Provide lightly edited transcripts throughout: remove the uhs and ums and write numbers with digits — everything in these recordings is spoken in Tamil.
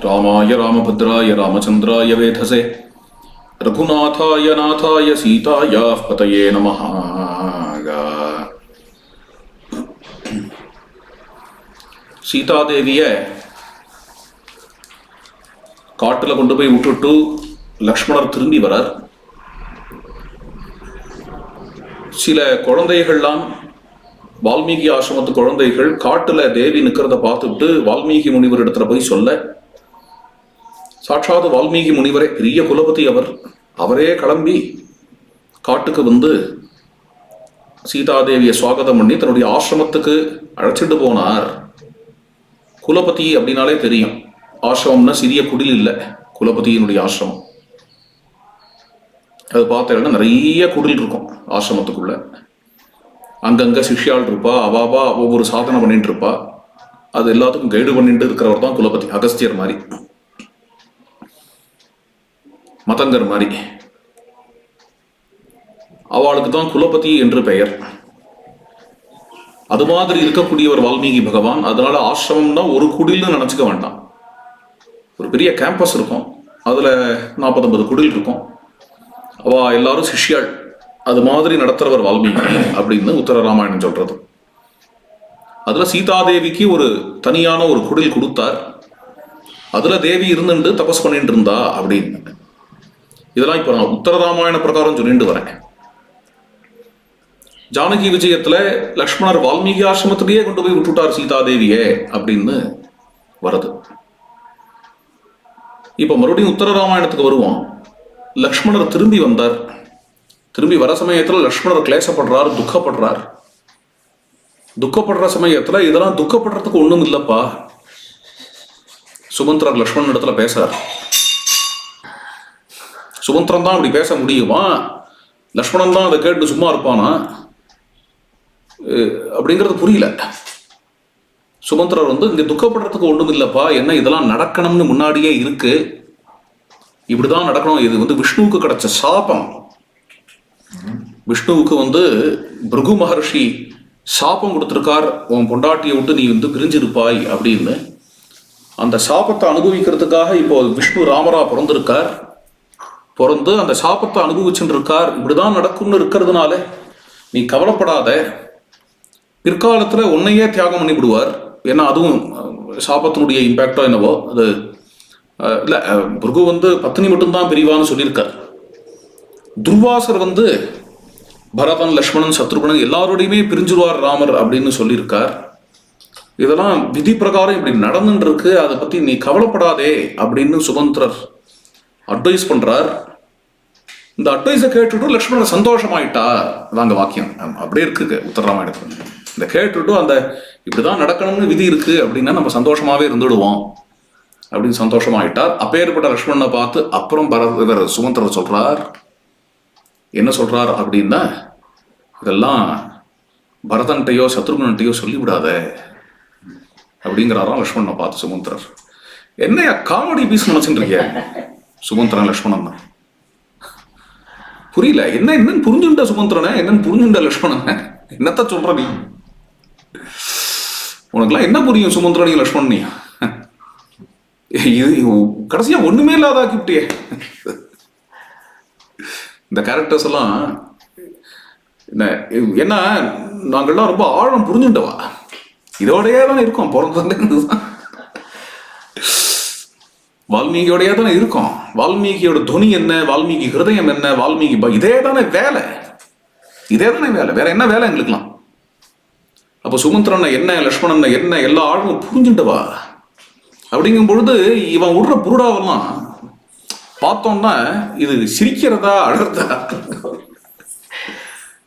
रामाय रामभद्राय रामचंद्राय वेधसे रघुनाथाय नाथाय सीतायाः पतये नमः. சீதாதேவிய காட்டுல கொண்டு போய் விட்டுட்டு லக்ஷ்மணர் திரும்பி வரார். சில குழந்தைகள்லாம் வால்மீகி ஆசிரமத்து குழந்தைகள் காட்டுல தேவி நிக்கிறத பார்த்துட்டு வால்மீகி முனிவர் இடத்துல போய் சொல்ல, சாட்சாத் வால்மீகி முனிவரே, பெரிய குலபதி அவரே கிளம்பி காட்டுக்கு வந்து சீதாதேவியை சுவாகதம் பண்ணி தன்னுடைய ஆசிரமத்துக்கு அழைச்சிட்டு போனார். குலபதி அப்படின்னாலே தெரியும், ஆசிரமம்னா சிறிய குடில் இல்லை, குலபதியினுடைய ஆசிரமம். அது பார்த்தீங்கன்னா நிறைய குடில் இருக்கும் ஆசிரமத்துக்குள்ள. அங்கங்க சிஷ்யாள் இருப்பா, அவாவா ஒவ்வொரு சாதனை பண்ணிட்டு இருப்பா. அது எல்லாத்துக்கும் கைடு பண்ணிட்டு இருக்கிறவர் தான் குலபதி. அகஸ்தியர் மாதிரி, மதங்கர் மாதிரி அவளுக்கு தான் குலபதி என்று பெயர். அது மாதிரி இருக்கக்கூடியவர் வால்மீகி பகவான். அதனால ஆசிரமம்னா ஒரு குடில்னு நினைச்சுக்க வேண்டாம், ஒரு பெரிய கேம்பஸ் இருக்கும், அதுல 40-50 குடில் இருக்கும். அவ எல்லாரும் சிஷ்யாள். அது மாதிரி நடத்துறவர் வால்மீகி அப்படின்னு உத்தர ராமாயணம் சொல்றது. அதுல சீதாதேவிக்கு ஒரு தனியான ஒரு குடில் கொடுத்தார். அதுல தேவி இருந்துட்டு தபஸ் பண்ணிட்டு இருந்தா அப்படின்னு. இதெல்லாம் இப்ப நான் உத்தர ராமாயண பிரகாரம் சொல்லிட்டு வரேன். ஜானகி விஜயத்துல லக்ஷ்மணர் வால்மீகி ஆசிரமத்திலேயே கொண்டு போய் விட்டுட்டார் சீதாதேவியே அப்படின்னு வருது. இப்ப மறுபடியும் உத்தர ராமாயணத்துக்கு வருவோம். லக்ஷ்மணர் திரும்பி வந்தார். திரும்பி வர சமயத்துல லக்ஷ்மணர் கிளேசப்படுறார், துக்கப்படுறார். துக்கப்படுற சமயத்துல இதெல்லாம் துக்கப்படுறதுக்கு ஒண்ணும் இல்லப்பா. சுமந்திரர் லக்ஷ்மணன் இடத்துல பேசுறார். சுமந்திரன் தான் அப்படி பேச முடியுமா? லக்ஷ்மணன் தான் அதை கேட்டு சும்மா இருப்பானா அப்படிங்கிறது புரியல. சுமந்திரர் வந்து இங்க துக்கப்படுறதுக்கு ஒண்ணும் இல்லப்பா, என்ன இதெல்லாம் நடக்கணும்னு முன்னாடியே இருக்கு, இப்படிதான் நடக்கணும். இது வந்து விஷ்ணுவுக்கு கிடைச்ச சாபம். விஷ்ணுவுக்கு வந்து பிருகு மகர்ஷி சாபம் கொடுத்திருக்கார், உன் பொண்டாட்டியை விட்டு நீ வந்து பிரிஞ்சிருப்பாய் அப்படின்னு. அந்த சாபத்தை அனுபவிக்கிறதுக்காக இப்போ விஷ்ணு ராமரா பிறந்திருக்கார். பிறந்து அந்த சாபத்தை அனுபவிச்சுட்டு இருக்கார். இப்படிதான் நடக்கும்னு இருக்கிறதுனால நீ கவலைப்படாத, பிற்காலத்துல உன்னையே தியாகம் பண்ணி விடுவார். ஏன்னா அதுவும் சாபத்தினுடைய இம்பாக்டோ என்னவோ. அது இல்ல, பிருகு வந்து பத்னி மட்டும்தான் பிரிவான்னு சொல்லியிருக்கார். துர்வாசர் வந்து பரதன், லக்ஷ்மணன், சத்ருகனன் எல்லாரோடையுமே பிரிஞ்சுருவார் ராமர் அப்படின்னு சொல்லியிருக்கார். இதெல்லாம் விதி பிரகாரம் இப்படி நடந்துட்டு இருக்கு, அதை பத்தி நீ கவலைப்படாதே அப்படின்னு சுமந்திரர் அட்வைஸ் பண்றார். இந்த அட்வைஸை கேட்டுட்டு லக்ஷ்மணர் சந்தோஷமாயிட்டா. அதாங்க வாக்கியம் அப்படியே இருக்கு உத்தரராமாயணத்துல. இந்த கேட்டுட்டு அந்த இப்படிதான் நடக்கணும்னு விதி இருக்கு அப்படின்னா நம்ம சந்தோஷமாவே இருந்துடுவோம் அப்படின்னு சந்தோஷமாயிட்டார். அப்பேற்பட்ட லக்ஷ்மணனை பார்த்து அப்புறம் இவர் சுமந்திரர் சொல்றார். என்ன சொல்றார் அப்படின்னா, இதெல்லாம் பரதன்ட்டையோ சத்ருகன்ட்டையோ சொல்லிவிடாத அப்படிங்கிறாராம் லக்ஷ்மணனை பார்த்து சுமந்திரர். என்னையா காமெடி பீஸ் நினைச்சுருக்கீங்க? சுமந்திரன் லக்ஷ்மணன் தான் புரியல. என்னன்னு புரிஞ்சுட்ட சுமந்திரனை, என்னன்னு புரிஞ்சுட்ட லக்ஷ்மணன், என்னத்த சொல்ற நீ? உனக்குலாம் என்ன புரியும் சுமந்திரனையும் லக்ஷ்மணனையும்? இது கடைசியா ஒண்ணுமே இல்லாதாக்கிட்டே. இந்த கேரக்டர்ஸ் எல்லாம் என்ன, நாங்கள்லாம் ரொம்ப ஆழம் புரிஞ்சுட்டவா, இதோடயே தானே இருக்கோம், பிறந்ததுலேருந்து வால்மீகியோடையே தானே இருக்கோம். வால்மீகியோட துணி என்ன, வால்மீகி ஹிருதயம் என்ன, வால்மீகி இதே தானே வேலை, இதே தானே வேலை, வேற என்ன வேலை எங்களுக்குலாம்? அப்போ சுமந்திரன் என்ன, லக்ஷ்மணன் என்ன, எல்லா ஆழமும் புரிஞ்சுட்டவா. அப்படிங்கும் பொழுது இவன் விடுற புருடாவெல்லாம் பார்த்தோம்னா இது சிரிக்கிறதா அழறதா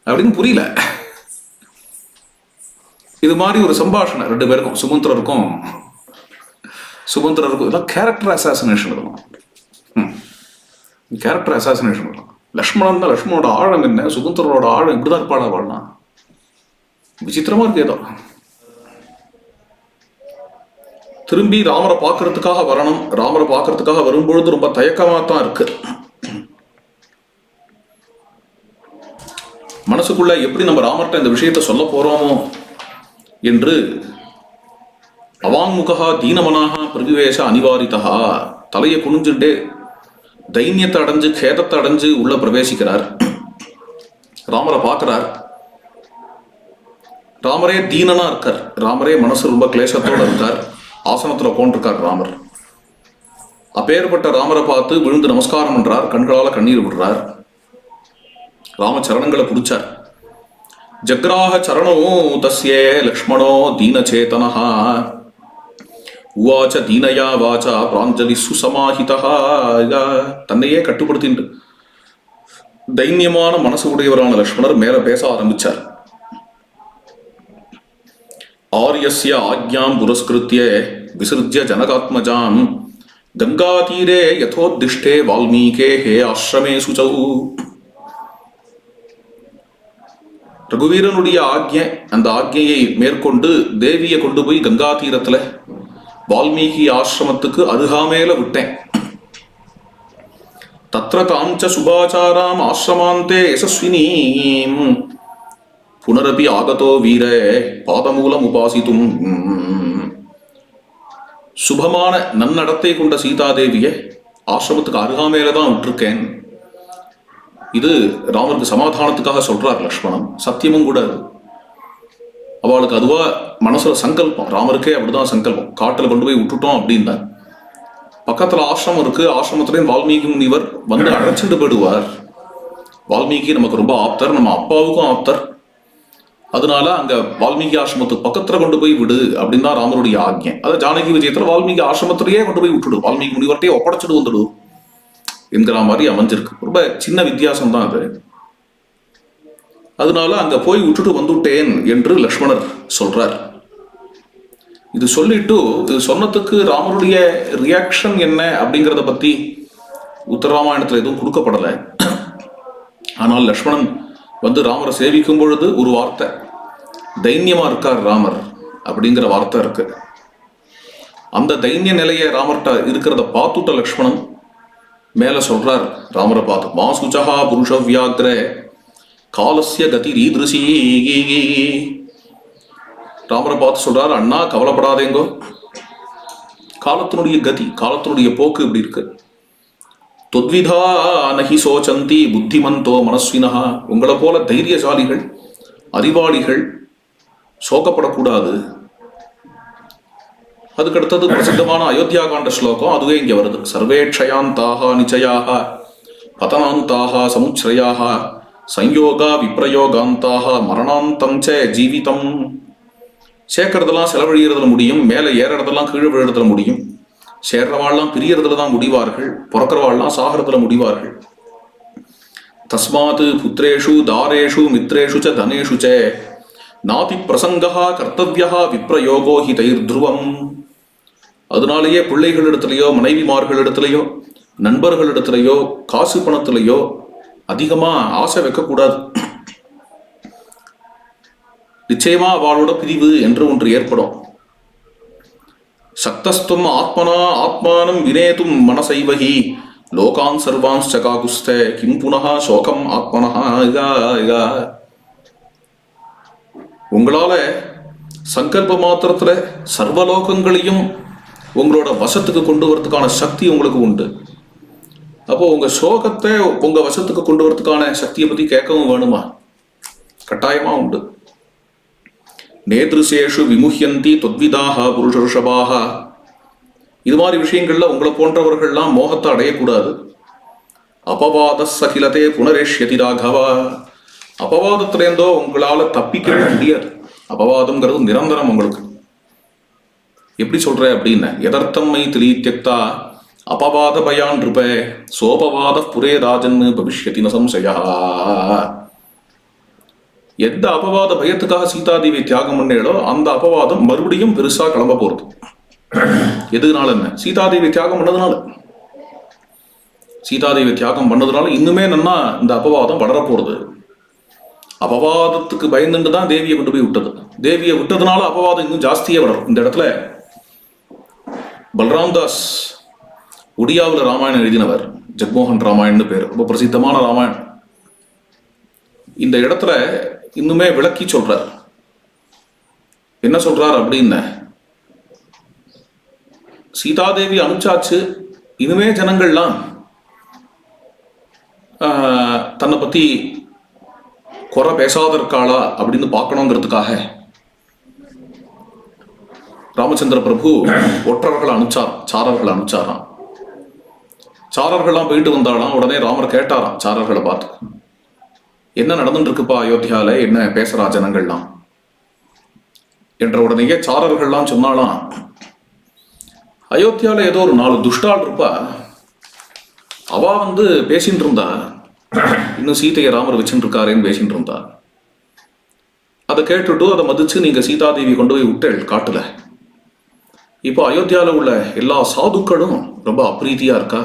அப்படின்னு புரியல. இது மாதிரி ஒரு சம்பாஷணை 2 பேருக்கும், சுமந்திரருக்கும் இதெல்லாம் கேரக்டர் அசாசினேஷன். இதெல்லாம் கேரக்டர் அசாசினேஷன். லக்ஷ்மணன் தான், லக்ஷ்மணோட ஆழம் என்ன, சுமந்திரரோட ஆழம் இப்படிதான் இருப்பாடா வாழலாம். விசித்திரமா இருக்கு. ஏதோ திரும்பி ராமரை பார்க்கறதுக்காக வரணும். ராமரை பார்க்கறதுக்காக வரும்பொழுது ரொம்ப தயக்கமா தான் இருக்கு. மனசுக்குள்ள எப்படி நம்ம ராமர்கிட்ட இந்த விஷயத்த சொல்ல போறோமோ என்று அவாங்முகா தீனமனாக பிரவிவேச அனிவாரிதா. தலையை குனிஞ்சுட்டே தைன்யத்தை அடைஞ்சு கேதத்தை அடைஞ்சு உள்ள பிரவேசிக்கிறார். ராமரை பார்க்கிறார். ராமரே தீனனா இருக்கார். ராமரே மனசு ரொம்ப கிளேசத்தோட இருக்கார். ஆசனத்துல உட்காந்துருக்கார் ராமர். அப்பேற்பட்ட ராமரை பார்த்து விழுந்து நமஸ்காரம் பண்றார். கண்களால கண்ணீர் விடுறார். ராமச்சரணங்களை புடிச்சார். ஜக்ராஹ சரணோ தஸ்யே லக்ஷ்மணோ தீனச்சேதனஹா உவாச்ச தீனயா வாச்சா பிராஞ்சலி சுசமாஹிதா. தன்னையே கட்டுப்படுத்திட்டு தைன்யமான மனசு உடையவரான லக்ஷ்மணர் மேல பேச ஆரம்பிச்சார். ஆரியஸ்ய ஆக்ஞாம் புரஸ்கிருத்ய விசிருஜ்ய ஜனகாத்மஜாம் கங்காதீரே யதோத்திஷ்டே வால்மீகே ஹே ஆசிரமே சுச்சௌ. ரகுவீரனுடைய ஆக்ஞை, அந்த ஆக்ஞையை மேற்கொண்டு தேவியை கொண்டு போய் கங்கா தீரத்துல வால்மீகி ஆசிரமத்துக்கு அருகாமேல விட்டேன். தத்ர தாஞ்ச சுபாச்சாராம் ஆசிரமாந்தே யசஸ்வினீம் புனரபி ஆகதோ வீர பாதமூலம் உபாசித்தும். சுபமான நன்னடத்தை கொண்ட சீதாதேவியை ஆசிரமத்துக்கு அருகாமையில தான் விட்டுருக்கேன். இது ராமருக்கு சமாதானத்துக்காக சொல்றார் லக்ஷ்மணன். சத்தியமும் கூட அவளுக்கு அதுவா மனசுல சங்கல்பம். ராமருக்கே அப்படிதான் சங்கல்பம். காட்டுல கொண்டு போய் விட்டுட்டோம் அப்படின்னா பக்கத்துல ஆசிரமம் இருக்கு. ஆசிரமத்திலேயும் வால்மீகி முனிவர் வந்து அழைச்சிட்டு போயிடுவார். வால்மீகி நமக்கு ரொம்ப ஆப்தர், நம்ம அப்பாவுக்கும் ஆப்தர். அதனால அங்க வால்மீகி ஆசிரமத்துக்கு பக்கத்துல கொண்டு போய் விடு அப்படின்னு தான் ராமருடைய ஆக்ஞை. அதாவது ஜானகி விஜயத்துல வால்மீகி ஆசிரமத்திலேயே கொண்டு போய் விட்டுடு, வால்மீகி முனிவர்கிட்டயே ஒப்படைச்சிட்டு வந்துடு என்கிற மாதிரி அமைஞ்சிருக்கு. ரொம்ப சின்ன வித்தியாசம் தான் அது. அதனால அங்க போய் விட்டுட்டு வந்துட்டேன் என்று லக்ஷ்மணர் சொல்றார். இது சொல்லிட்டு இது சொன்னதுக்கு ராமருடைய ரியாக்ஷன் என்ன அப்படிங்கிறத பத்தி உத்தரராமாயணத்துல எதுவும் கொடுக்கப்படலை. ஆனால் லக்ஷ்மணன் வந்து ராமரை சேவிக்கும் பொழுது ஒரு வார்த்தை, தைன்யமா இருக்கார் ராமர் அப்படிங்கிற வார்த்தை இருக்கு. அந்த தைன்ய நிலையை ராமர்கிட்ட இருக்கிறத பார்த்துட்ட லக்ஷ்மணன் மேல சொல்றார் ராமரை பார்த்து, மா சுச்சஹா புருஷ வியாக்ர காலஸ்ய கதி ரீதிருஷி. ராமரை பார்த்து சொல்றாரு, அண்ணா கவலைப்படாதேங்கோ, காலத்தினுடைய கதி, காலத்தினுடைய போக்கு இப்படி இருக்கு. தொத்விதா நஹி சோச்சந்தி புத்திமந்தோ மனஸ்வினஹா. உங்களை போல தைரியசாலிகள் அறிவாளிகள் சோகப்படக்கூடாது. அதுக்கடுத்தது பிரசித்தமான அயோத்தியா காண்ட ஸ்லோகம், அதுவே இங்க வருது. சர்வேக்ஷயாந்தாக நிச்சயாக பதனாந்தாக சமுச்ரயாக சம்யோகா விப்ரயோகாந்தாக மரணாந்தம் ச ஜீவிதம். சேர்க்கறதெல்லாம் செலவழிகிறதுல முடியும், மேலே ஏறறதெல்லாம் கீழே விழுறதுல முடியும். சேர்றவாள்லாம் பிரியறதுல தான் முடிவார்கள், பிறக்கிறவாள்லாம் சாகிறதுல முடிவார்கள். தஸ்மாத் புத்திரேஷு தாரேஷு மித்ரேஷு ச தனேஷு ச நாதி பிரசங்கா கர்த்தவியா விப்ரயோகோ ஹி தைர்துருவம். அதனாலேயே பிள்ளைகளிடத்திலேயோ மனைவிமார்களிடத்திலேயோ நண்பர்களிடத்திலேயோ காசு பணத்திலேயோ அதிகமா ஆசை வைக்கக்கூடாது. நிச்சயமா அவளோட பிரிவு என்று ஒன்று ஏற்படும். சக்தஸ்துவம் ஆத்மனா ஆத்மானம் வினேதும் மனசைவஹி லோகான் சர்வான்ஸ் சகாகுஸ்த கிம் புனஹா சோகம் ஆத்மனஹா. உங்களால சங்கல்ப மாத்திரத்துல சர்வலோகங்களையும் உங்களோட வசத்துக்கு கொண்டு வரதுக்கான சக்தி உங்களுக்கு உண்டு. அப்போ உங்க சோகத்தை உங்க வசத்துக்கு கொண்டு வரதுக்கான சக்தியை பத்தி கேட்கவும் வேணுமா? கட்டாயமா உண்டு. நேத்ருசேஷு விமுஹ்யந்தி தொத்விதாக புருஷர்ஷபாக. இது மாதிரி விஷயங்கள்ல உங்களை போன்றவர்கள்லாம் மோகத்தை அடையக்கூடாது. அபவாத சகிலதே புனரேஷ்யதி ராகவா. அபவாதத்திலேருந்தோ உங்களால தப்பிக்கவே முடியாது. அபவாதம்ங்கிறது நிரந்தரம். உங்களுக்கு எப்படி சொல்ற அப்படின்னு, எதர்த்தம் மை திலீத்யக்தா அபவாத பயான் இருப்ப சோபவாத புரே ராஜன் பவிஷ்யதி ந சம்சயா. எந்த அபவாத பயத்துக்காக சீதாதேவி தியாகம் பண்ணேடோ அந்த அபவாதம் மறுபடியும் பெருசா கிளம்ப போறது. எதுனால என்ன? சீதாதேவி தியாகம் பண்ணதுனால. சீதாதேவி தியாகம் பண்ணதுனால இன்னுமே நன்னா இந்த அபவாதம் வளர போறது. அபவாதத்துக்கு பயந்துட்டு தான் தேவியை கொண்டு போய் விட்டது. தேவியை விட்டதுனால அபவாதம் இன்னும் ஜாஸ்தியே வளரும். இந்த இடத்துல பல்ராம் தாஸ் ஒடியாவில் ராமாயணம் எழுதினவர், ஜக்மோகன் ராமாயணம்னு பேர், ரொம்ப பிரசித்தமான ராமாயணம். இந்த இடத்துல இன்னுமே விளக்கி சொல்றார். என்ன சொல்றார் அப்படின்னு, சீதாதேவி அனுப்பிச்சாச்சு, இனிமே ஜனங்கள்லாம் தன்னை பத்தி குறை பேசாத இருக்காளா அப்படின்னு பார்க்கணுங்கிறதுக்காக ராமச்சந்திர பிரபு ஒற்றர்கள் அனுப்பிச்சாராம், சாரர்கள் அனுப்பிச்சாராம். சாரர்கள்லாம் போயிட்டு வந்தாலாம். உடனே ராமர் கேட்டாராம் சாரர்களை பார்த்து, என்ன நடந்துட்டு இருக்குப்பா அயோத்தியால, என்ன பேசுறா ஜனங்கள்லாம் என்ற உடனேயே சாரர்கள்லாம் சொன்னாலாம், அயோத்தியால ஏதோ ஒரு 4 துஷ்டாள் இருப்பா, அவ பேசிட்டு இருந்தா, இன்னும் சீதையை ராமர் வச்சுட்டு இருக்காருன்னு பேசிட்டு இருந்தா. அதை கேட்டுட்டு அதை மதிச்சு நீங்க சீதாதேவி கொண்டு போய் விட்டேள் காட்டுல. இப்போ அயோத்தியால உள்ள எல்லா சாதுக்களும் ரொம்ப அப்ரீதியா இருக்கா,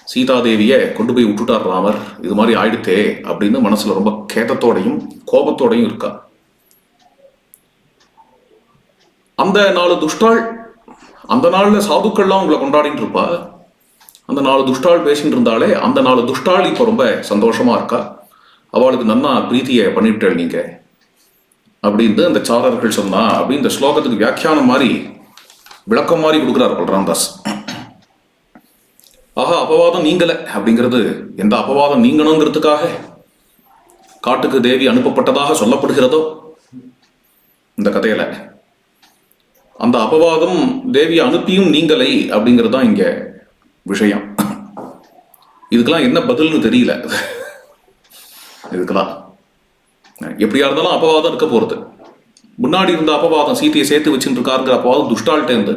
சீதாதேவியை கொண்டு போய் விட்டுட்டார் ராமர், இது மாதிரி ஆயிடுத்தே அப்படின்னு மனசுல ரொம்ப கேதத்தோடையும் கோபத்தோடையும் இருக்கா. அந்த 4 துஷ்டாள், அந்த நாள்ல சாதுக்கள்லாம் உங்களை கொண்டாடிட்டு இருப்பா, அந்த 4 துஷ்டாள் பேசிட்டு இருந்தாலே அந்த 4 துஷ்டாள் இப்போ ரொம்ப சந்தோஷமா இருக்கா, அவளுக்கு நன்னா பிரீத்தியை பண்ணிவிட்டேள் நீங்க அப்படின்னு அந்த சாரர்கள் சொன்னா. அப்படி இந்த ஸ்லோகத்துக்கு வியாக்கியானம் மாதிரி விளக்கம் மாதிரி கொடுக்குறார் பல்ராம்தாஸ். ஆஹா, அபவாதம் நீங்கல அப்படிங்கிறது, எந்த அபவாதம் நீங்கணுங்கிறதுக்காக காட்டுக்கு தேவி அனுப்பப்பட்டதாக சொல்லப்படுகிறதோ இந்த கதையில, அந்த அபவாதம் தேவியை அனுப்பியும் நீங்களை அப்படிங்கிறது தான் இங்க விஷயம். இதுக்கெல்லாம் என்ன பதில்னு தெரியல. இதுக்கெல்லாம் எப்படியா இருந்தாலும் அபவாதம் இருக்க போறது. முன்னாடி இருந்த அபவாதம் சீதையை சேர்த்து வச்சுட்டு இருக்காருங்கிற அபவாதம் துஷ்டாள்கிட்ட இருந்து,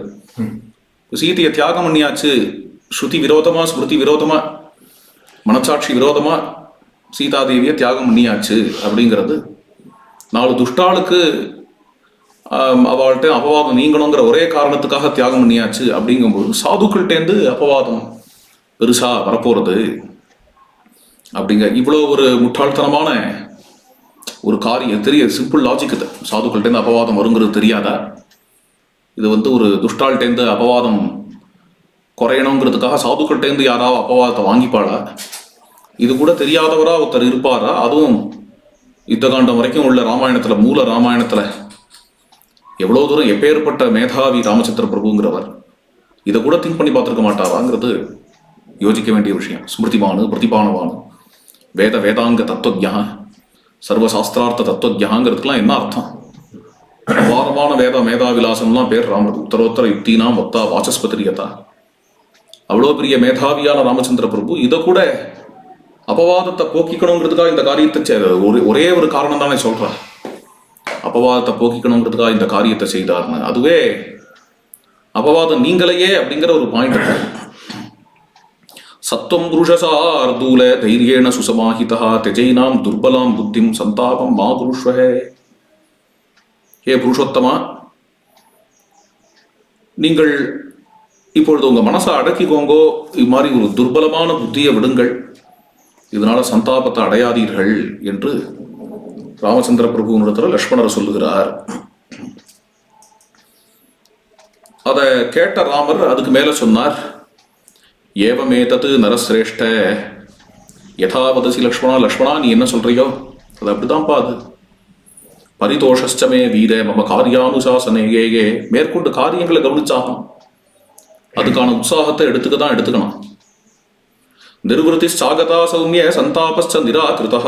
சீதையை தியாகம் பண்ணியாச்சு, ஸ்ருதி விரோதமா ஸ்மிருதி விரோதமா மனசாட்சி விரோதமா சீதாதேவியை தியாகம் பண்ணியாச்சு அப்படிங்கிறது 4 துஷ்டாளுக்கு அவள்கிட்ட அபவாதம் நீங்கணுங்கிற ஒரே காரணத்துக்காக தியாகம் பண்ணியாச்சு. அப்படிங்கும்போது சாதுக்கள்கிட்டேருந்து அபவாதம் பெருசா வரப்போறது அப்படிங்க இவ்வளோ ஒரு முட்டாள்தனமான ஒரு காரியம் தெரிய. சிம்பிள் லாஜிக் இது. சாதுக்கள்கிட்டேருந்து அபவாதம் வருங்கிறது தெரியாதா? இது ஒரு துஷ்டாள்கிட்டேருந்து அபவாதம் குறையணுங்கிறதுக்காக சாதுக்கள்கிட்டேருந்து யாராவது அபவாதத்தை வாங்கிப்பாளா? இது கூட தெரியாதவரா ஒருத்தர் இருப்பாரா? அதுவும் யுத்தகாண்டம் வரைக்கும் உள்ள ராமாயணத்துல, மூல ராமாயணத்துல எவ்வளவு தூரம் எப்பேற்பட்ட மேதாவி ராமச்சந்திர பிரபுங்கிறவர், இதை கூட திங்க் பண்ணி பார்த்துருக்க மாட்டாராங்கிறது யோசிக்க வேண்டிய விஷயம். ஸ்மிருதிமானு பிரதிபானவானு வேத வேதாங்க தத்துவஜா சர்வசாஸ்திரார்த்த தத்துவஜாங்கிறதுக்கெல்லாம் என்ன அர்த்தம்? அபாரமான வேத மேதாவிலாசம்லாம் பேர் ராமர். உத்தரோத்தர யுக்தினாம் வக்தா வாசஸ்பதிரியதா. அவ்வளோ பெரிய மேதாவியான ராமச்சந்திர பிரபு இதை கூட அபவாதத்தை போக்கிக்கணுங்கிறதுக்காக இந்த காரியத்தை ஒரே ஒரு காரணம் தானே சொல்றா, அபவாதத்தை போக்கிக்கணுங்கிறதுக்காக இந்த காரியத்தை செய்தார்னு. அதுவே அபவாதம் நீங்களையே அப்படிங்கிற ஒரு பாயிண்ட் இருக்கு. சத்வம் புருஷசார்தூல தைரியேன சுசமாஹிதா தெஜைனாம் துர்பலாம் புத்திம் சந்தாபம் மா குருஷ்வஹே. ஏ புருஷோத்தமா, நீங்கள் இப்பொழுது உங்க மனசை அடக்கிக்கோங்கோ, இது மாதிரி ஒரு துர்பலமான புத்தியை விடுங்கள், இதனால சந்தாபத்தை அடையாதீர்கள் என்று ராமச்சந்திர பிரபுவினிடத்துல லக்ஷ்மணர் சொல்லுகிறார். அதை கேட்ட ராமர் அதுக்கு மேல சொன்னார், ஏவமேதது நரசிரேஷ்ட யதாவதசி லக்ஷ்மணா. லக்ஷ்மணா, நீ என்ன சொல்றியோ அது அப்படிதான்ப்பா. அது பரிதோஷமே வீர மம காரியானுசாசனே ஏகே. மேற்கொண்டு காரியங்களை கவனிச்சாகணும், அதுக்கான உற்சாகத்தை எடுத்துக்கணும். நிர்வൃத்தி சாகதா சௌமிய சந்தாபஸ்ச நிராகிருதா.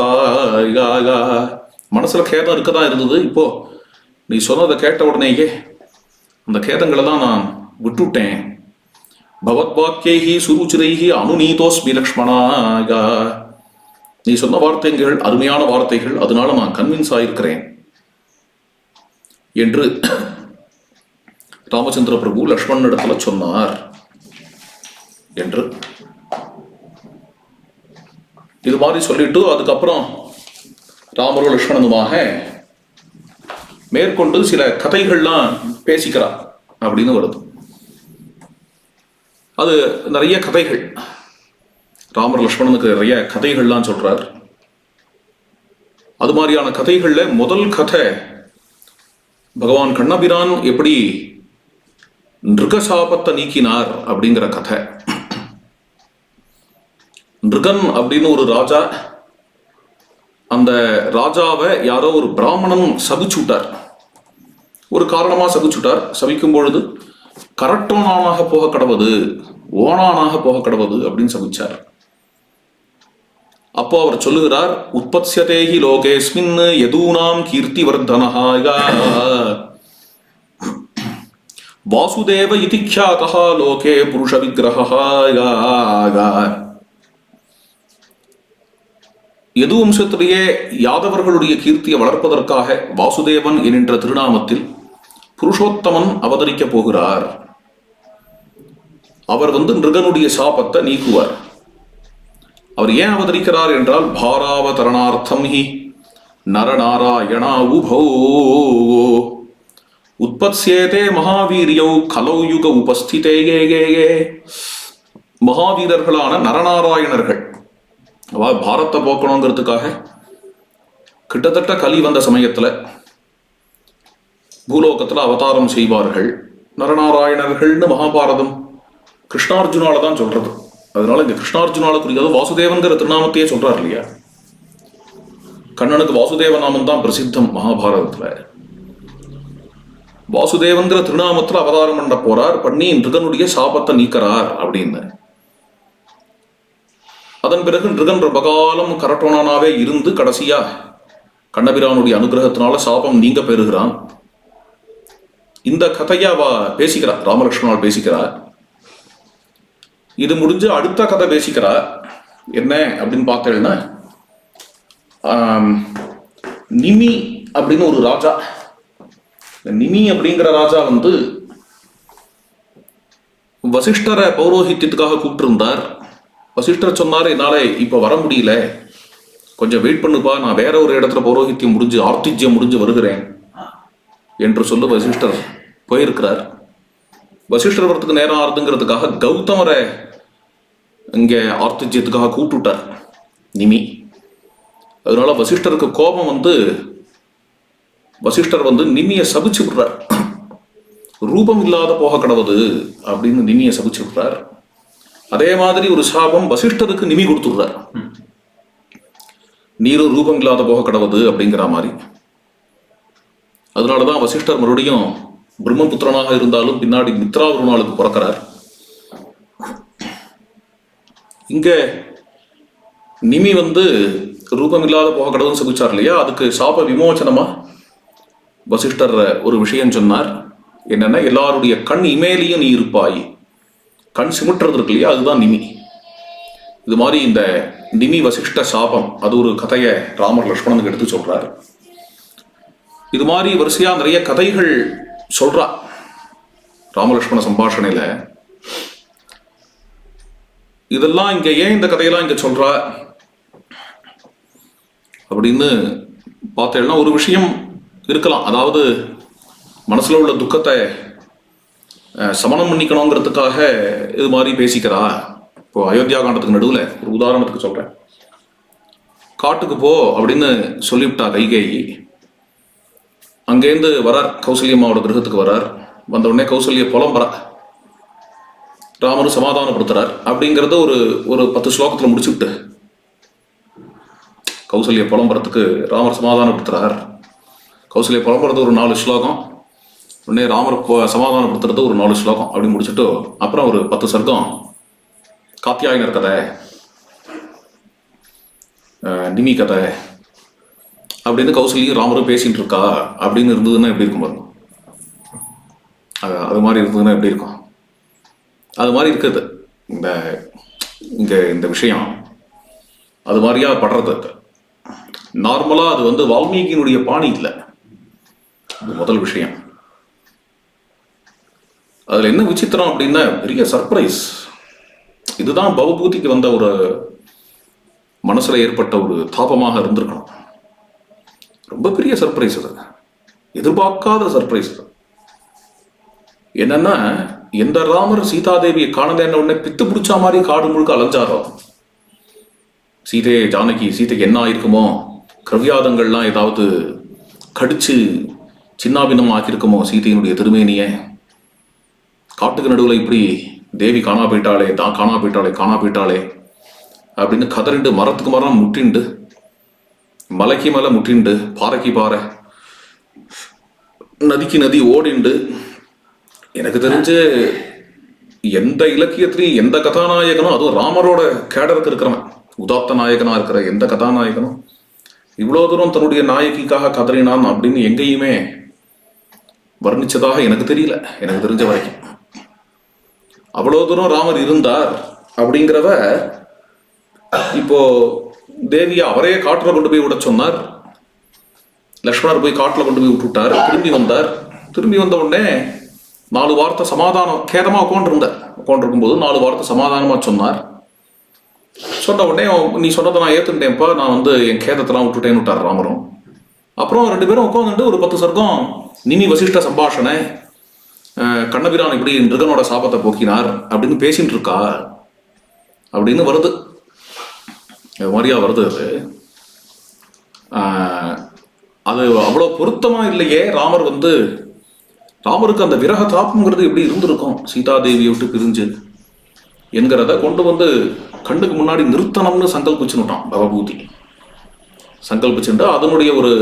மனசுல கேதம் இருக்கதான் இருந்தது. இப்போ நீ சொன்னதை கேட்ட உடனேயே அந்த கேதங்களெல்லாம் நான் விட்டுட்டேன். பவத் வாக்கியைஹி சுருச்சிரைஹி அனுநீதோஸ்மி லக்ஷ்மணா. நீ சொன்ன வார்த்தைகள் அருமையான வார்த்தைகள், அதனால நான் கன்வின்ஸ் ஆயிருக்கிறேன் என்று ராமச்சந்திர பிரபு லக்ஷ்மணனிடத்துல சொன்னார் என்று இது மாதிரி சொல்லிட்டு அதுக்கப்புறம் ராமரும் லக்ஷ்மணனுமாக மேற்கொண்டு சில கதைகள்லாம் பேசிக்கிறார் அப்படின்னு வருது. அது நிறைய கதைகள், ராமர் லக்ஷ்மணனுக்கு நிறைய கதைகள்லாம் சொல்றார். அது மாதிரியான கதைகள்ல முதல் கதை பகவான் கண்ணபிரான் எப்படி நிருகசாபத்தை நீக்கினார் அப்படிங்கிற கதை. நிருகன் அப்படின்னு ஒரு ராஜா, அந்த ராஜாவை யாரோ ஒரு பிராமணன் சபிச்சுட்டார், ஒரு காரணமா சபிச்சுட்டார். சபிக்கும் பொழுது கரட்டோனானாக போக கடவுது, ஓனானாக போக கடவுது அப்படின்னு சபிச்சார். அப்போ அவர் சொல்லுகிறார், உற்பத்ஸ்யதேஹி லோகேஸ்மின் யதூனாம் கீர்த்தி வர்தனஹா வாசுதேவ இதி க்யாதஹ லோகே புருஷ விக்கிரஹா. யது வம்சத்திலேயே யாதவர்களுடைய கீர்த்தியை வளர்ப்பதற்காக வாசுதேவன் என்கின்ற திருநாமத்தில் புருஷோத்தமன் அவதரிக்க போகிறார். அவர் நிருகனுடைய சாபத்தை நீக்குவார். அவர் ஏன் அவதரிக்கிறார் என்றால், பாராவதரணார்த்தம் ஹி நரநாராயணா உபோ உற்பத்ஸ்யேதே மகாவீரியௌ கலௌ யுக உபஸ்திதே. மகாவீரர்களான நரநாராயணர்கள் பாரத்தை போக்கணுங்கிறதுக்காக கிட்டத்தட்ட கலி வந்த சமயத்துல பூலோகத்துல அவதாரம் செய்வார்கள். நரநாராயணர்கள்னு மகாபாரதம் கிருஷ்ணார்ஜுனால தான் சொல்றது. அதனால இங்க கிருஷ்ணார்ஜுனால குறிக்காத வாசுதேவன்கிற திருநாமத்தையே சொல்றாரு இல்லையா. கண்ணனுக்கு வாசுதேவ நாமம் தான் பிரசித்தம் மகாபாரதத்துல. வாசுதேவன்கிற திருநாமத்துல அவதாரம் பண்ண போறார், பண்ணி நிருகனுடைய சாபத்தை நீக்கிறார் அப்படின்னு. அதன் பிறகு நிருகன் ரொம்ப கரட்டோனானாவே இருந்து கடைசியா கண்ணபிரானுடைய அனுகிரகத்தினால சாபம் நீங்க பெறுகிறான். இந்த கதையை அவ பேசிக்கிறார், ராமலட்சுமணால் பேசிக்கிறார். இது முடிஞ்சு அடுத்த கதை பேசிக்கிறார். என்ன அப்படின்னு பார்த்தேன்னா, நிமி அப்படின்னு ஒரு ராஜா. நிமி அப்படிங்கிற ராஜா வசிஷ்டரை பௌரோஹித்யத்துக்காக கூப்பிட்டிருந்தார். வசிஷ்டர் சொன்னார், என்னால இப்ப வர முடியல, கொஞ்சம் வெயிட் பண்ணுப்பா, நான் வேற ஒரு இடத்துல பௌரோஹித்யம் முடிஞ்சு ஆர்த்திஜ்யம் முடிஞ்சு வருகிறேன் என்று சொல்ல வசிஷ்டர் போயிருக்கிறார். வசிஷ்டர் வரத்துக்கு நேரம் ஆறுதுங்கிறதுக்காக கௌதமரை இங்கே ஆர்த்திஜ்யத்துக்காக கூப்பிட்டுட்டார் நிமி. அதனால வசிஷ்டருக்கு கோபம் வசிஷ்டர் நிமியை சபிச்சு விடுறார். ரூபம் இல்லாத போக கடவுது அப்படின்னு நிமியை சபிச்சு விடுறார். அதே மாதிரி ஒரு சாபம் வசிஷ்டருக்கு நிமி கொடுத்துடுறார், நீரும் ரூபம் இல்லாத போக கடவுது அப்படிங்கிற மாதிரி. அதனாலதான் வசிஷ்டர் மறுபடியும் பிரம்மபுத்திரனாக இருந்தாலும் பின்னாடி மித்ரா ஒரு நாளுக்கு பிறக்கிறார். இங்க நிமி ரூபம் இல்லாத போக கடவுள்னு சபிச்சார் இல்லையா, அதுக்கு சாப விமோச்சனமா வசிஷ்டர் ஒரு விஷயம் சொன்னார். என்னன்னா, எல்லாருடைய கண் இமேலையும் நீ இருப்பாய், கண் சிமிட்டுறது இருக்கு இல்லையா, அதுதான் நிமி. இது மாதிரி இந்த நிமி வசிஷ்ட சாபம், அது ஒரு கதையை ராமர் லக்ஷ்மணனுக்கு எடுத்து சொல்றார். இது மாதிரி வரிசையா நிறைய கதைகள் சொல்றா ராமலட்சுமண சம்பாஷணையில. இதெல்லாம் இங்க ஏன் இந்த கதையெல்லாம் இங்க சொல்றா அப்படின்னு பார்த்தேன்னா, ஒரு விஷயம் இருக்கலாம். அதாவது மனசுல உள்ள துக்கத்தை சமணம் பண்ணிக்கணுங்கிறதுக்காக இது மாதிரி பேசிக்கிறா. இப்போ அயோத்தியா காண்டத்துக்கு நடுவில் ஒரு உதாரணத்துக்கு சொல்றேன். காட்டுக்கு போ அப்படின்னு சொல்லிவிட்டா கைகேயி. அங்கேருந்து வரார், கௌசல்யம்மாவோட கிரகத்துக்கு வரார். வந்த உடனே கௌசல்ய புலம்புறா, ராமரும் சமாதானப்படுத்துறார். அப்படிங்கிறத ஒரு 10 ஸ்லோகத்தில் முடிச்சுட்டு கௌசல்ய புலம்புறத்துக்கு ராமர் சமாதானப்படுத்துறார். கௌசல்ய புலம்புறது ஒரு 4 ஸ்லோகம், உடனே ராமர் சமாதானப்படுத்துறது ஒரு 4 ஸ்லோகம் அப்படி முடிச்சுட்டு அப்புறம் ஒரு 10 சர்க்கம் காத்தியாயனர் கதை, நிமி கதை அப்படின்னு கௌசல்யும் ராமரும் பேசிட்டு இருக்கா அப்படின்னு இருந்ததுன்னா எப்படி இருக்கும் பாருங்க. அது மாதிரி இருந்ததுன்னா எப்படி இருக்கும்? அது மாதிரி இருக்குது இந்த விஷயம். அது மாதிரியா படுறது நார்மலா அது வால்மீகியினுடைய பாணி இல்லை. அது முதல் விஷயம். அதுல என்ன விசித்திரம் அப்படின்னா, பெரிய சர்ப்ரைஸ். இதுதான் பவபூதிக்கு வந்த ஒரு மனசுல ஏற்பட்ட ஒரு தாபமாக இருந்திருக்கணும். ரொம்ப பெரிய சர்ப்ரைஸ் அது, எதிர்பார்க்காத சர்ப்ரைஸ். என்னன்னா, எந்த ராமர் சீதாதேவியை காணலன்னு உடனே பித்து பிடிச்சா மாதிரி காடு முழுக்க அலைஞ்சாரோ, சீதைக்கு என்ன ஆயிருக்குமோ, கவ்யாதங்கள்லாம் ஏதாவது கடிச்சு சின்னாபின்னம் ஆக்கியிருக்குமோ சீதையினுடைய திருமேனிய, காட்டுக்கு நடுவில் இப்படி தேவி காணா போயிட்டாளே அப்படின்னு கதறிண்டு மரத்துக்கு மரம் முட்டிண்டு, மலைக்கு மேலே முட்டிண்டு, பாறைக்கு பாறை, நதிக்கு நதி ஓடிண்டு எனக்கு தெரிஞ்சு எந்த இலக்கியத்திலையும் எந்த கதாநாயகனும், அதுவும் ராமரோட கேடருக்கு இருக்கிறவன், உதாத்த நாயகனா இருக்கிற எந்த கதாநாயகனும் இவ்வளோ தூரம் தன்னுடைய நாயகிக்காக கதறினான் அப்படின்னு எங்கேயுமே வர்ணிச்சதாக எனக்கு தெரியல, எனக்கு தெரிஞ்ச வரைக்கும். அவ்வளோ தூரம் ராமர் இருந்தார் அப்படிங்கிறத இப்போ தேவியை அவரே காட்டுல கொண்டு போய் விட சொன்னார். லக்ஷ்மணர் போய் காட்டுல கொண்டு போய் விட்டுட்டார். திரும்பி வந்தார். திரும்பி வந்த உடனே 4 வார்த்தை சமாதானம், கேதமா உட்காண்டிருக்கும் போது 4 வார்த்தை சமாதானமா சொன்னார். சொன்ன உடனே நீ சொன்னதை நான் ஏத்துட்டேன்ப்பா, நான் வந்து என் கேதத்தெல்லாம் விட்டுட்டேன்னு விட்டார் ராமரும். அப்புறம் 2 பேரும் உட்காந்துட்டு ஒரு 10 சர்க்கம் நிமி வசிஷ்ட சம்பாஷணை, கண்ணபிரான் இப்படி நிருகனோட சாபத்தை போக்கினார் அப்படின்னு பேசிட்டு இருக்கா அப்படின்னு வருது. மாதிரியா வருது அது. அது அவ்வளோ பொருத்தமா இல்லையே. ராமருக்கு அந்த விரக தாபம்ங்கிறது எப்படி இருந்திருக்கும் சீதாதேவியை விட்டு பிரிஞ்சு என்கிறத கொண்டு வந்து கண்ணுக்கு முன்னாடி நிறுத்தணும்னு சங்கல்பிச்சுட்டான் பவபூதி. சங்கல்பிச்சுட்டு அதனுடைய ஒரு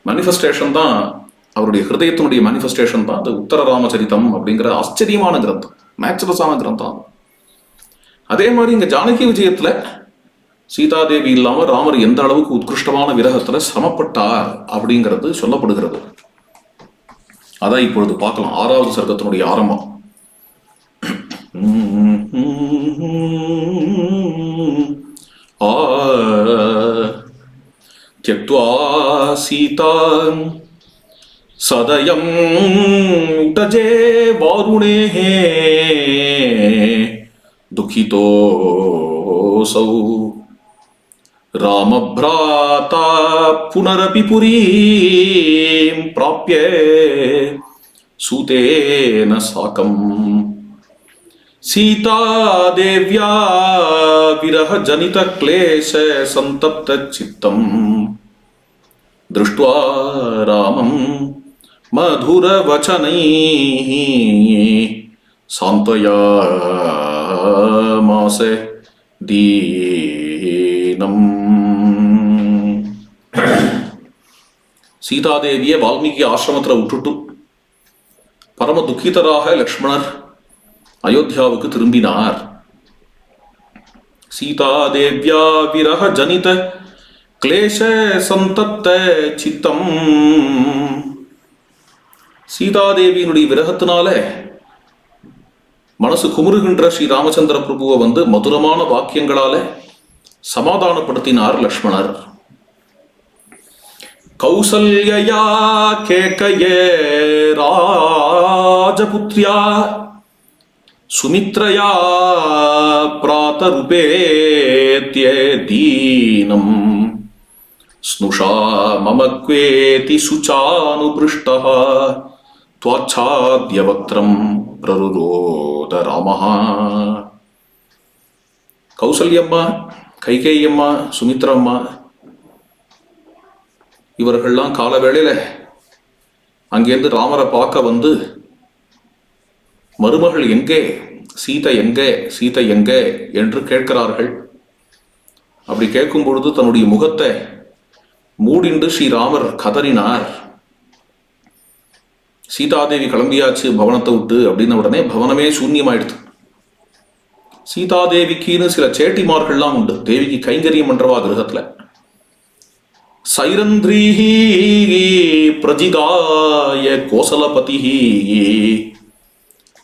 மேனிஃபெஸ்டேஷன் தான், அவருடைய ஹிருதயத்தினுடைய மேனிஃபெஸ்டேஷன் தான் அந்த உத்தர ராமச்சரிதம் அப்படிங்கிற ஆச்சரியமான கிரந்தம், மேட்சலஸான கிரந்தம். அதே மாதிரி இங்க ஜானகி விஜயத்துல சீதாதேவி இல்லாம ராமர் எந்த அளவுக்கு உத்கிருஷ்டமான விரகத்துல சிரமப்பட்டார் அப்படிங்கிறது சொல்லப்படுகிறது. அதான் இப்பொழுது பார்க்கலாம். 6வது சர்க்கத்தினுடைய ஆரம்பம். त्यक्त्वा सीतां सदयं उटजे वारुणेः दुःखितोऽसौ रामभ्राता पुनरपि पुरीं प्राप्य सूतेन साकम् सीतादेव्या विरह जनित क्लेश संतप्त चित्तम् दृष्ट्वा रामं मधुर वचनैः सान्त्वयामास दीनम्. சீதாதேவியை வால்மீகி ஆசிரமத்தில் விட்டுட்டு பரம துக்கிதராக லக்ஷ்மணர் அயோத்தியாவுக்கு திரும்பினார். சீதாதேவ்யா விரக ஜனித கிளேஷ சந்தப்த சித்தம். சீதாதேவியினுடைய விரகத்தினால மனசு குமுறுகின்ற ஸ்ரீ ராமச்சந்திர பிரபுவை வந்து மதுரமான வாக்கியங்களால சமாதானப்படுத்தினார் லக்ஷ்மணர். கௌசல்யா கேகயே ராஜபுத்ரியா சுமித்ரயா பிராதருபேத்ய தீனம் ஸ்னுஷா மமக்வேதி சுச்சானுபிருஷ்டः त्वाच्छाद्य वक्त्रं प्ररुरोद रामः. கௌசல்யம்மா, கைகேயம்மா, சுமித்ரம்மா இவர்கள்லாம் கால வேளையில அங்கேருந்து ராமரை பார்க்க வந்து மருமகள் எங்கே, சீதை எங்கே, சீதை எங்கே என்று கேட்கிறார்கள். அப்படி கேட்கும் பொழுது தன்னுடைய முகத்தை மூடிண்டு ஸ்ரீராமர் கதறினார். சீதாதேவி கிளம்பியாச்சு பவனத்தை விட்டு அப்படின்ன உடனே பவனமே சூன்யமாயிடுது. சீதாதேவிக்குன்னு சில சேட்டிமார்கள்லாம் உண்டு, தேவிக்கு கைங்கரியம் பண்றவா கிரகத்துல. சைரந்திரீஹி பிரஜிகாய கோசலபதிஹி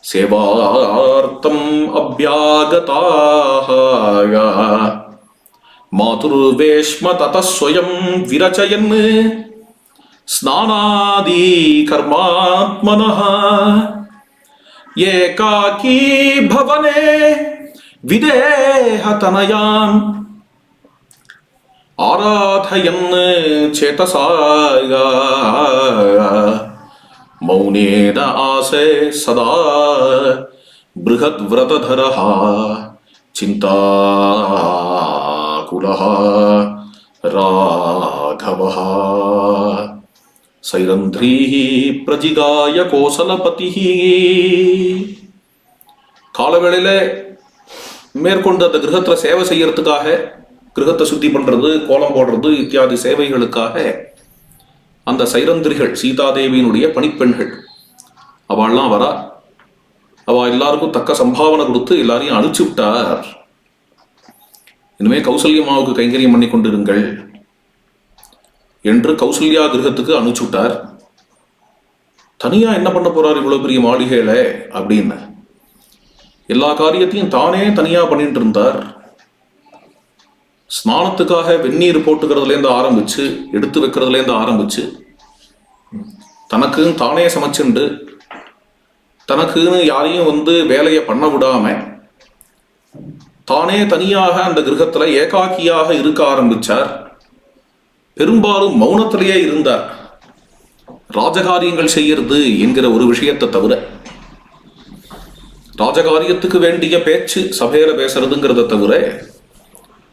சேவார்த்தம் அப்யாகதாஹ மாதுர்வேஷ்ம ததஸ்வயம் விரச்சயன் ஸ்நானாதி கர்மாத்மனः ஏகாகீ பவனே விதேஹதனயாம் ஆராதயன் சேதசாய மௌனேன ஆசே சதா பிருஹத்வ்ரததரஹ சிந்தாகுலஹ ராகவஹ சைரந்திரீஹி பிரஜிகாய கோசலபதிஹி. காலவேளையில மேற்கொண்டு அந்த கிரகத்துல சேவை செய்யறதுக்காக, கிரகத்தை சுத்தி பண்றது, கோலம் போடுறது இத்தியாதி சேவைகளுக்காக அந்த சைரந்திரிகள், சீதாதேவியினுடைய பணிப்பெண்கள், அவள்லாம் வரா. அவ எல்லாருக்கும் தக்க சம்பாவனை கொடுத்து எல்லாரையும் அனுப்பிச்சு விட்டார். இனிமே கௌசல்யமாவுக்கு கைங்கரியம் பண்ணி கொண்டிருங்கள் என்று கௌசல்யா கிரகத்துக்கு அனுப்பிச்சு விட்டார். தனியா என்ன பண்ண போறார் இவ்வளவு பெரிய மாளிகையில அப்படின்னு எல்லா காரியத்தையும் தானே தனியா பண்ணிட்டு இருந்தார். ஸ்நானத்துக்காக வெந்நீர் போட்டுக்கிறதுலேருந்து ஆரம்பிச்சு, எடுத்து வைக்கிறதுலேருந்து ஆரம்பிச்சு, தனக்குன்னு தானே சமைச்சுண்டு, தனக்குன்னு யாரையும் வேலையை பண்ண விடாம தானே தனியாக அந்த கிரகத்துல ஏகாக்கியாக இருக்க ஆரம்பிச்சார். பெரும்பாலும் மௌனத்திலேயே இருந்தார். ராஜகாரியங்கள் செய்யறது என்கிற ஒரு விஷயத்தை தவிர, ராஜகாரியத்துக்கு வேண்டிய பேச்சு சபையில பேசுறதுங்கிறத தவிர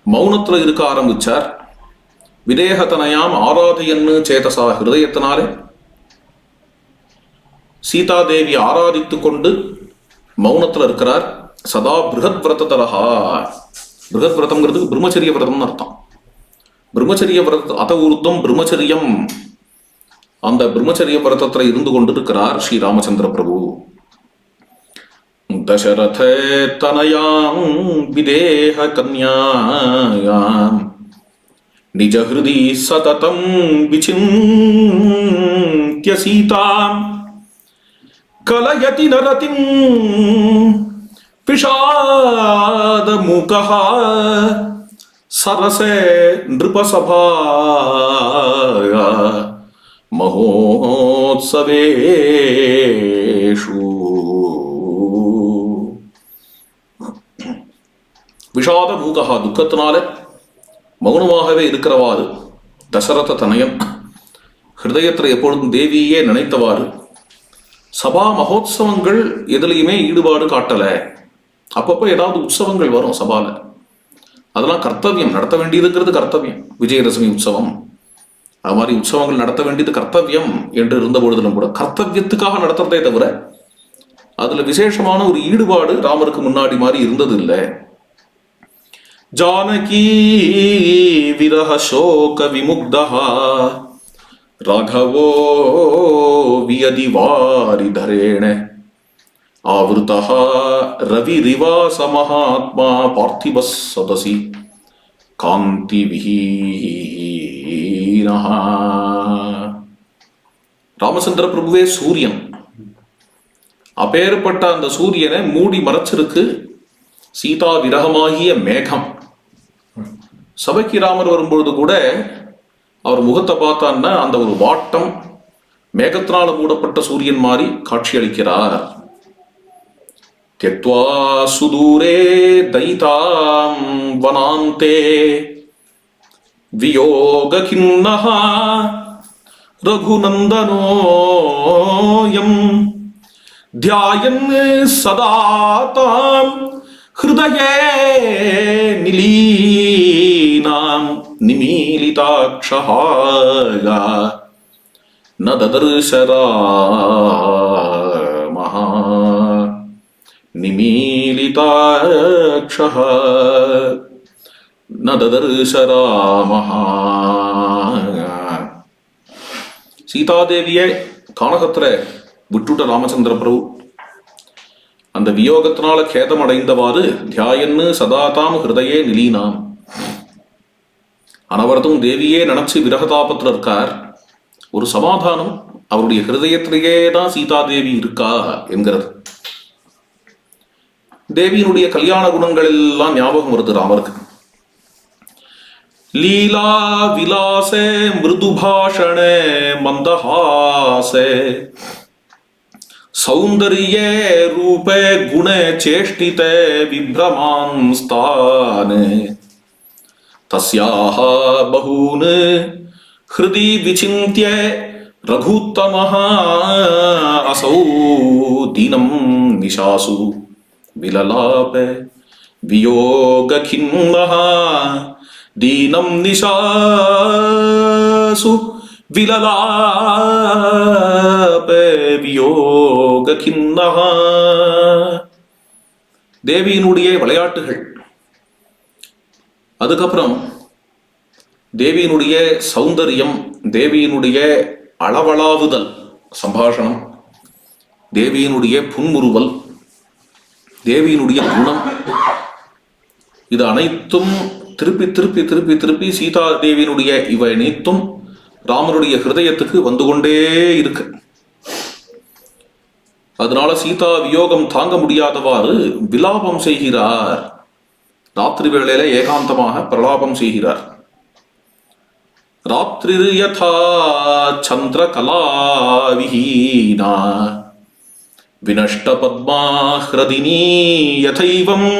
மௌனத்துல இருக்க ஆரம்பிச்சார். விதேகத்தனையாம் ஆராதையன்னு சேதசா ஹிருதயத்தினாலே சீதாதேவி ஆராதித்து கொண்டு மௌனத்துல இருக்கிறார். சதா பிருகத் விரதரஹா. பிருகத் விரதம்ங்கிறதுக்கு பிரம்மச்சரிய விரதம்னு அர்த்தம். பிரம்மச்சரிய விரத அத ஊர்தம் பிரம்மச்சரியம். அந்த பிரம்மச்சரிய விரதத்துல இருந்து கொண்டிருக்கிறார் ஸ்ரீ ராமச்சந்திர பிரபு. தசரத தனயாம் விதேக கன்யாயாம் நிஜ ஹிருதி சததம் விசிந்த்ய சீதாம் கலயதி நரதிம் விஷாத மூகஹ சரசே நிருபசபாயா மகோத்சவேஷு. விஷாத மூகஹா, துக்கத்தினால மௌனமாகவே இருக்கிறவாறு தசரத தனயன் ஹிருதயத்தில் எப்பொழுதும் தேவியே நினைத்தவாறு சபா மகோத்சவங்கள் எதுலையுமே ஈடுபாடு காட்டல. அப்பப்போ ஏதாவது உற்சவங்கள் வரும் சபால, அதெல்லாம் கர்த்தவியம், நடத்த வேண்டியதுங்கிறது கர்த்தவியம். விஜயதசமி உற்சவம், அது மாதிரி உற்சவங்கள் நடத்த வேண்டியது கர்த்தவியம் என்று இருந்த பொழுதிலும் கூட கர்த்தவியத்துக்காக நடத்துறதே தவிர அதுல விசேஷமான ஒரு ஈடுபாடு ராமருக்கு முன்னாடி மாதிரி இருந்தது இல்லை. ஜானகி விரஹ சோக விமுக்தஹா ராகவோ வியதிவாரிதரேண ஆவృతః ரவிரிவாச மகாத்மா பார்த்திபஸ் சதசி காந்தி விஹீனஹ. ராமச்சந்திர பிரபுவே சூரியன். அப்பேற்பட்ட அந்த சூரியனை மூடி மறைச்சிருக்கு சீதா விரகமாகிய மேகம். சபைக்கு ராமர் வரும்பொழுது கூட அவர் முகத்தை பார்த்தான்னா அந்த ஒரு வாட்டம், மேகத்தினால மூடப்பட்ட சூரியன் மாதிரி காட்சி அளிக்கிறார். त्यक्त्वा सुदूरे दयितां वनान्ते वियोगखिन्नः रघुनन्दनोऽयं ध्यायन् सदा तां हृदये निलीनां निमीलिताक्षः न ददर्श रामः निमीलिताक्षः न ददर्श रामः. சீதாதேவியை கானகத்துல விட்டுட்ட ராமச்சந்திர பிரபு அந்த வியோகத்தினால கேதம் அடைந்தவாறு தியாயன்னு சதாதாம் ஹிருதயே நிலீனாம், அனவரதும் தேவியே நினைச்சு விரகதாபத்துல இருக்கார். ஒரு சமாதானம் அவருடைய ஹிருதயத்திலேயே தான் சீதாதேவி இருக்கா என்கிறது. தேவியினுடைய கல்யாண குணங்கள் எல்லாம் ஞாபகம் வருது ராமருக்கு. லீலா விலாசே மிருதுபாஷணே மந்தஹாசே சௌந்தர்யே ரூபே குணே சேஷ்டிதே விப்ரமான்ஸ்தானே தஸ்யாஹ பஹூன் ஹ்ருதி விசிந்த்ய ரகுத்தமஹ அசௌ தீனம் நிஷாசு விலலாப வியோககின்னஹ தீனம் நிஷாசு விலலாப வியோககின்னஹ. தேவியினுடைய விளையாட்டுகள், அதுக்கப்புறம் தேவியினுடைய சௌந்தரியம், தேவியினுடைய அளவளாவுதல் சம்பாஷணம், தேவியினுடைய புன்முறுவல், தேவியினுடைய குணம், இது அனைத்தும் திருப்பி திருப்பி திருப்பி திருப்பி சீதா தேவியினுடைய இவை அனைத்தும் ராமருடைய ஹிருதயத்துக்கு வந்து கொண்டே இருக்கு. அதனால சீதா வியோகம் தாங்க முடியாதவாறு விலாபம் செய்கிறார். ராத்திரி வேளையில ஏகாந்தமாக பிரலாபம் செய்கிறார். ராத்திரி யதா சந்திர கலாவிஹீனா வினஷ்ட பத்மா ஹ்ரதினி யதைவம்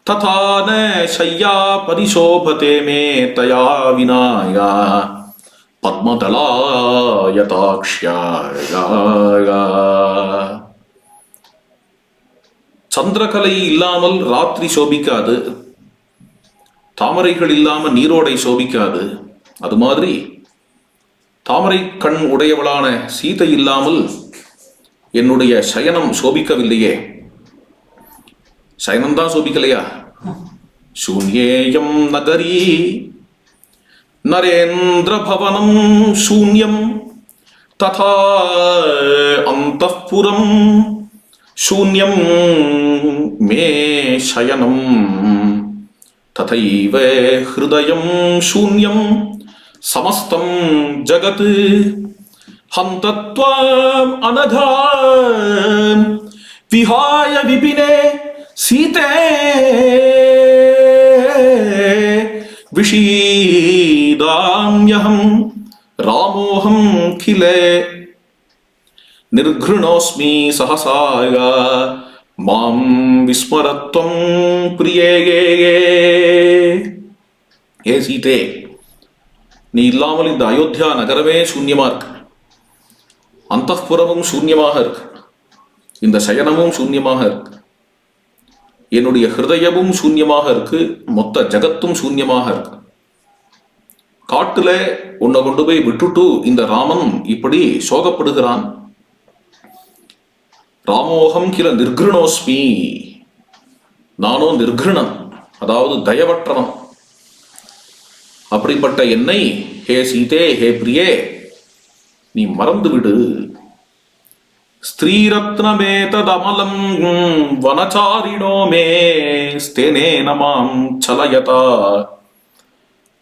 ததா ந ஷய்யா பரிசோபதே மே தயா வினாயா பத்மதலாயதாக்ஷ்யா. சந்திரகலை இல்லாமல் ராத்திரி சோபிக்காது, தாமரைகள் இல்லாமல் நீரோடை சோபிக்காது. அது மாதிரி தாமரை கண் உடையவளான சீதை இல்லாமல் என்னுடைய சயனம் சோபிக்கவில்லையே. சயனம்தான் சோபிக்கலையா? சூன்யேயம் நகரி நரேந்திர பவனம் சூன்யம் ததா அந்தఃபுரம் சூன்யம் மே சயனம் ததைவ ஹிருதயம் சூன்யம் சமஸ்தம் ஜகத் ஹந்தத்வாம் அனகாம் விஹாய விபினே சீதே விஷீதாம்யஹம் ராமோஹம் கிலே நிர்க்ருணோஸ்மி சஹசாய மாம் விஸ்மரத்வம் பிரியே. ஏ சீதே, நீ இல்லாமல் இந்த அயோத்தியா நகரமே சூன்யமா இருக்கு, அந்தఃபுரமும் சூன்யமாக இருக்கு, இந்த சயனமும் சூன்யமாக இருக்கு, என்னுடைய ஹிருதயமும் சூன்யமாக இருக்கு, மொத்த ஜகத்தும் சூன்யமாக இருக்கு. காட்டுல உன்னை கொண்டு போய் விட்டுட்டு இந்த ராமன் இப்படி சோகப்படுகிறான். ராமோகம் கில நிர்கிருணோஸ்மி, நானோ நிர்கிருணன், அதாவது தயவற்றவன். அப்படிப்பட்ட என்னை ஹே சீதே, ஹே பிரியே, நீ மறந்து விடு. ஸ்திரீரத்னமேததமலம் வனச்சாரிணோ மே ஸ்தேனேன மாம் சலயதா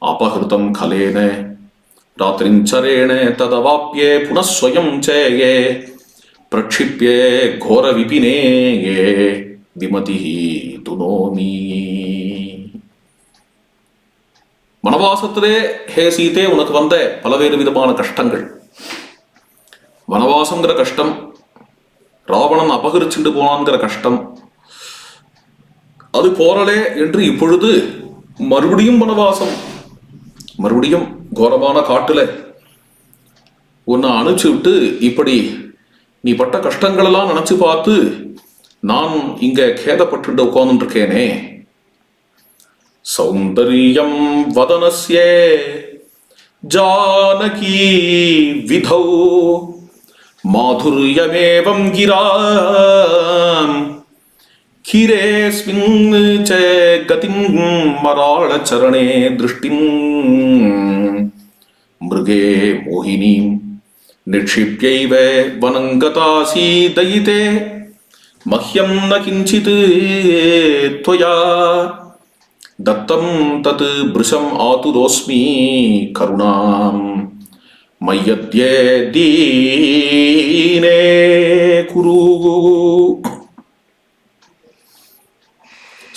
அபஹிருதம் கலேன ராத்ரிஞ்சரேண ததவாப்யே புனஸ்வயம் சேயே பிரக்ஷிப்யே கோர விபினே விமதி துனோமி. வனவாசத்திலே ஹே சீதே உனக்கு வந்த பலவேறு விதமான கஷ்டங்கள், வனவாசங்கிற கஷ்டம், ராவணன் அபகரிச்சுட்டு போனான்கிற கஷ்டம், அது போரலே என்று இப்பொழுது மறுபடியும் வனவாசம், மறுபடியும் கோரமான காட்டுல உன்னை அனுப்பிச்சு விட்டு இப்படி நீ பட்ட கஷ்டங்கள் எல்லாம் நினைச்சு பார்த்து நான் இங்க கேதப்பட்டு உட்கார்ந்து இருக்கேனே. சௌந்தர்யம் வதனஸ்யே ஜானகி விதௌ மாதுர்யமேவம் கிராம் கிரேஸ்மின் ச கதிம் மராள சரணே திருஷ்டிம் மிருகே மோகினீம் நிக்ஷிப்யைவ வனங்கதாசி தயிதே மஹ்யம் ந கிஞ்சித் த்வயா தத்தம் தத் பிருஷம் ஆதுரோஸ்மி கருணாம் மய்யத்யே தீனே குரு.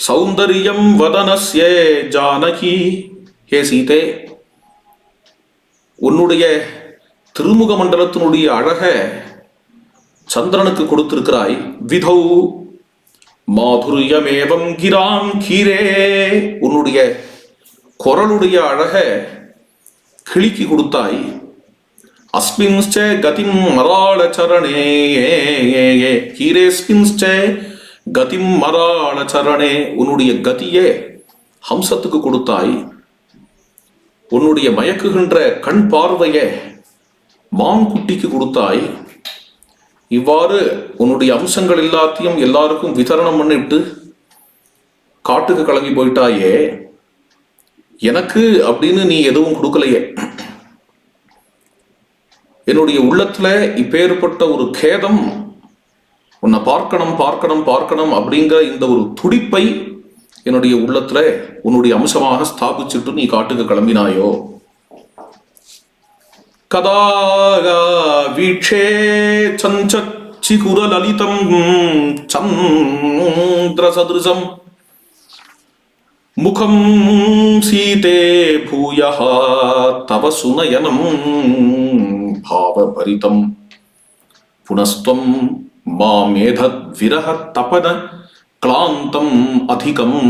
சௌந்தர்யம் வதனஸ்ய ஜானகி, ஹே சீதே, உன்னுடைய திருமுக மண்டலத்தினுடைய அழக சந்திரனுக்கு கொடுத்திருக்கிறாய். விதௌ மாதுர்யமேவம் கிராம் கீரே, உன்னுடைய குரலுடைய அழக கிளிக்கு கொடுத்தாய். அஸ்மின்ச்ச கதிம் மராள சரணே கீரேஸ்மின்ச்ச கதிம் மராள சரணே, உன்னுடைய கதியே ஹம்சத்துக்கு கொடுத்தாய். உன்னுடைய மயக்குகின்ற கண் பார்வைய மான்குட்டிக்கு கொடுத்தாய். இவ்வாறு உன்னுடைய அம்சங்கள் எல்லாத்தையும் எல்லாருக்கும் விதரணம் பண்ணிட்டு காட்டுக்கு கிளம்பி போயிட்டாயே, எனக்கு அப்படின்னு நீ எதுவும் கொடுக்கலையே. என்னுடைய உள்ளத்துல இப்பேற்பட்ட ஒரு கேதம் உன்னை பார்க்கணும் பார்க்கணும் பார்க்கணும் அப்படிங்கிற இந்த ஒரு துடிப்பை என்னுடைய உள்ளத்துல உன்னுடைய அம்சமாக ஸ்தாபிச்சுட்டு நீ காட்டுக்கு கிளம்பினாயோ. கதா வீட்சே சஞ்சச்சிகுரலலிதம் சந்திரசதிருசம் முகம் சீதே பூயः தவ சுனயனம் பாவபரிதம் புனஸ்த்வம் மாமேதத் விரஹ தபன க்ளாந்தம் அதிகம்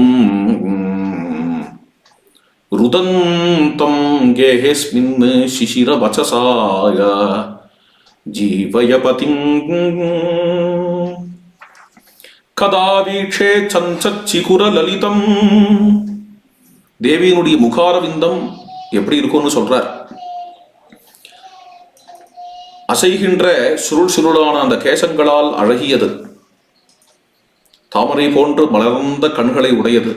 ருதந்தம் கேஹேஸ்மின் சிசிர வச்சசாய ஜீவயபதிம் கதா வீட்சே சஞ்சச்சிகுர லலிதம். தேவியினுடைய முகாரவிந்தம் எப்படி இருக்கும்னு சொல்றார். அசைகின்ற சுருள் சுருளான அந்த கேசங்களால் அழகியது, தாமரை போன்று மலர்ந்த கண்களை உடையது,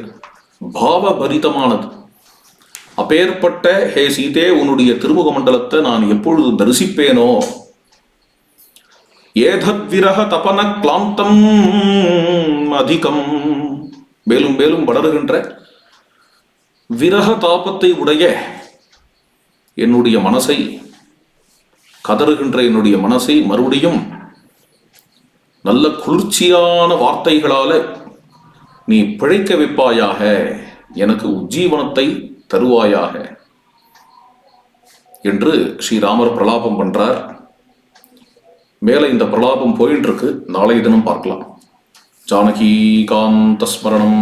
பாவபரிதமானது. அப்பேற்பட்ட ஹே சீதே, உன்னுடைய திருமுக மண்டலத்தை நான் எப்பொழுது தரிசிப்பேனோ. ஏதத் விரஹ தபன கிளாந்தம் அதிகம், மேலும் மேலும் வளருகின்ற விரக தாபத்தை உடைய என்னுடைய மனசை, கதறுகின்ற என்னுடைய மனசை மறுபடியும் நல்ல குளிர்ச்சியான வார்த்தைகளால நீ பிழைக்க வைப்பாயாக, எனக்கு உஜ்ஜீவனத்தை தருவாயாக என்று ஸ்ரீராமர் பிரலாபம் பண்றார். மேல இந்த பிரலாபம் போயிட்டு இருக்கு. நாளைய தினம் பார்க்கலாம். ஜானகி காந்த ஸ்மரணம்.